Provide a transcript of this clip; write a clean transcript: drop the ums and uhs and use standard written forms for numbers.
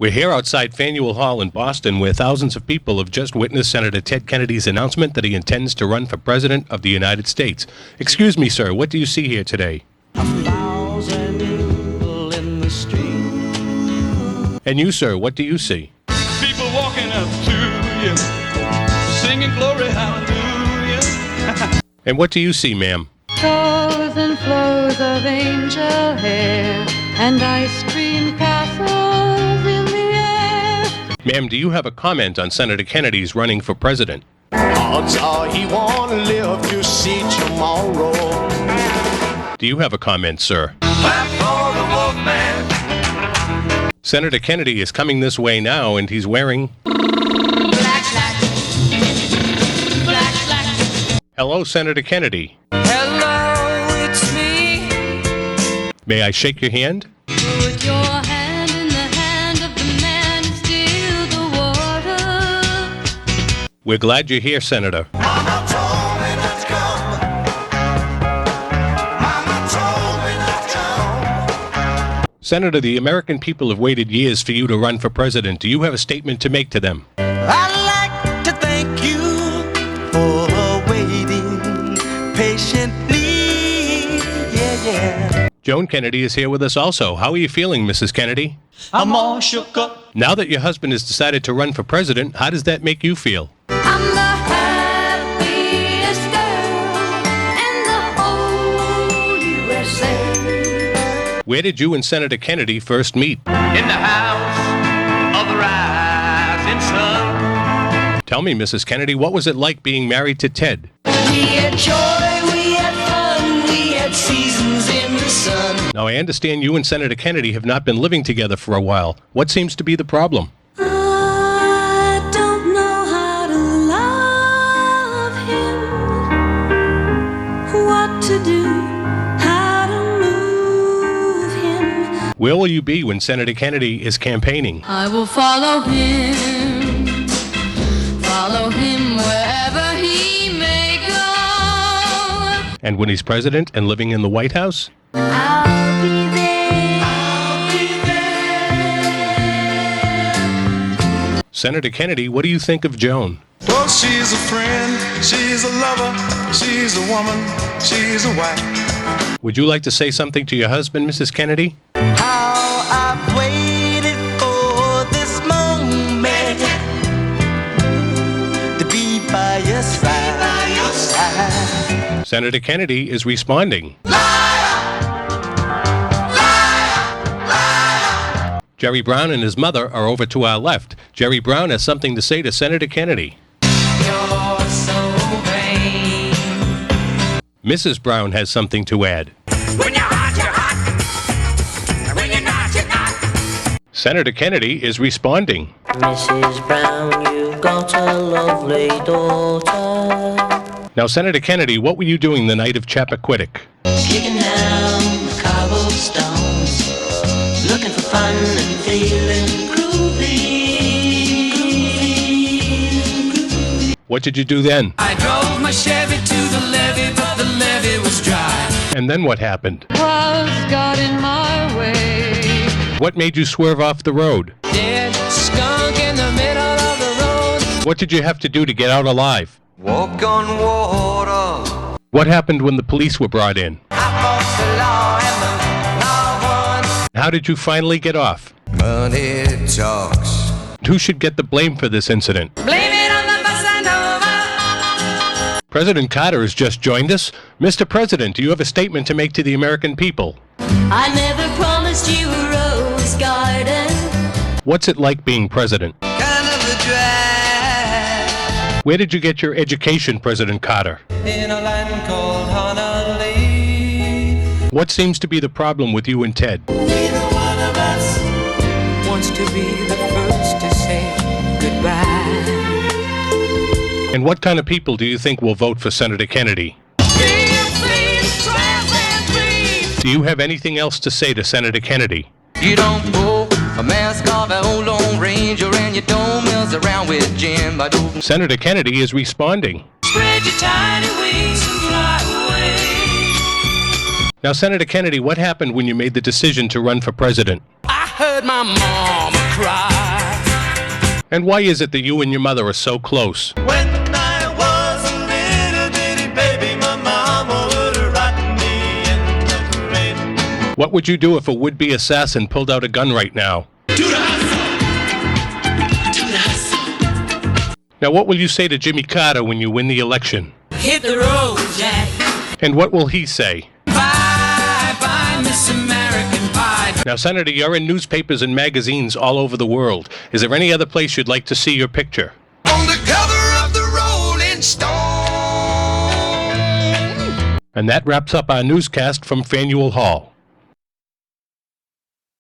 We're here outside Fanuel Hall in Boston, where thousands of people have just witnessed Senator Ted Kennedy's announcement that he intends to run for President of the United States. Excuse me, sir, what do you see here today? 1,000 people in the street. And you, sir, what do you see? People walking up to you, singing glory, hallelujah. And what do you see, ma'am? Flows and flows of angel hair and ice cream castles in the air. Ma'am, do you have a comment on Senator Kennedy's running for president? Odds are he won't live to see tomorrow. Do you have a comment, sir? Clap for the Wolfman. Senator Kennedy is coming this way now, and he's wearing... Black, black. Black, black. Hello, Senator Kennedy. Hello, it's me. May I shake your hand? Put your hand in the hand of the man who steals the water. We're glad you're here, Senator. Mama told me not to come. Mama told me not to come. Senator, the American people have waited years for you to run for president. Do you have a statement to make to them? I'd like to thank you for waiting patiently. Yeah. Joan Kennedy is here with us also. How are you feeling, Mrs. Kennedy? I'm all shook up. Now that your husband has decided to run for president, how does that make you feel? I'm the happiest girl in the whole USA. Where did you and Senator Kennedy first meet? In the house of the rising sun. Tell me, Mrs. Kennedy, what was it like being married to Ted? We had joy, we had fun, we had seasons in the sun. Now, I understand you and Senator Kennedy have not been living together for a while. What seems to be the problem? I don't know how to love him, what to do, how to move him. Where will you be when Senator Kennedy is campaigning? I will follow him wherever he may go. And when he's president and living in the White House? I'll be there. Senator Kennedy, what do you think of Joan? Well, she's a friend, she's a lover, she's a woman, she's a wife. Would you like to say something to your husband, Mrs. Kennedy? How I've waited for this moment to be by your side. Senator Kennedy is responding. Jerry Brown and his mother are over to our left. Jerry Brown has something to say to Senator Kennedy. You're so vain. Mrs. Brown has something to add. When you're hot, you're hot. And when you're not, you're not. Senator Kennedy is responding. Mrs. Brown, you've got a lovely daughter. Now, Senator Kennedy, what were you doing the night of Chappaquiddick? Kicking down the cobblestones, looking for fun and feeling groovy. What did you do then? I drove my Chevy to the levee, but the levee was dry. And then what happened? Clouds got in my way. What made you swerve off the road? Dead skunk in the middle of the road. What did you have to do to get out alive? Walk on water. What happened when the police were brought in? I fought the law and the law won. How did you finally get off? Money talks. Who should get the blame for this incident? Blame it on the bossa nova. President Carter has just joined us. Mr. President, do you have a statement to make to the American people? I never promised you a rose garden. What's it like being president? Kind of a drag. Where did you get your education, President Carter? In a land called Honolulu. What seems to be the problem with you and Ted? Neither one of us wants to be the first to say goodbye. And what kind of people do you think will vote for Senator Kennedy? Do you have anything else to say to Senator Kennedy? You don't pull a mask off an old Lone Ranger, and you don't mess around with Jim. Senator Kennedy is responding. Spread your tiny wings and fly away. Now, Senator Kennedy, what happened when you made the decision to run for president? I heard my mama cry. And why is it that you and your mother are so close? When I was a little bitty baby, my mama would write me in the parade. What would you do if a would-be assassin pulled out a gun right now? Now, what will you say to Jimmy Carter when you win the election? Hit the road, Jack. And what will he say? Bye, bye, Miss American Pie. Now, Senator, you're in newspapers and magazines all over the world. Is there any other place you'd like to see your picture? On the cover of the Rolling Stone. And that wraps up our newscast from Fanuel Hall.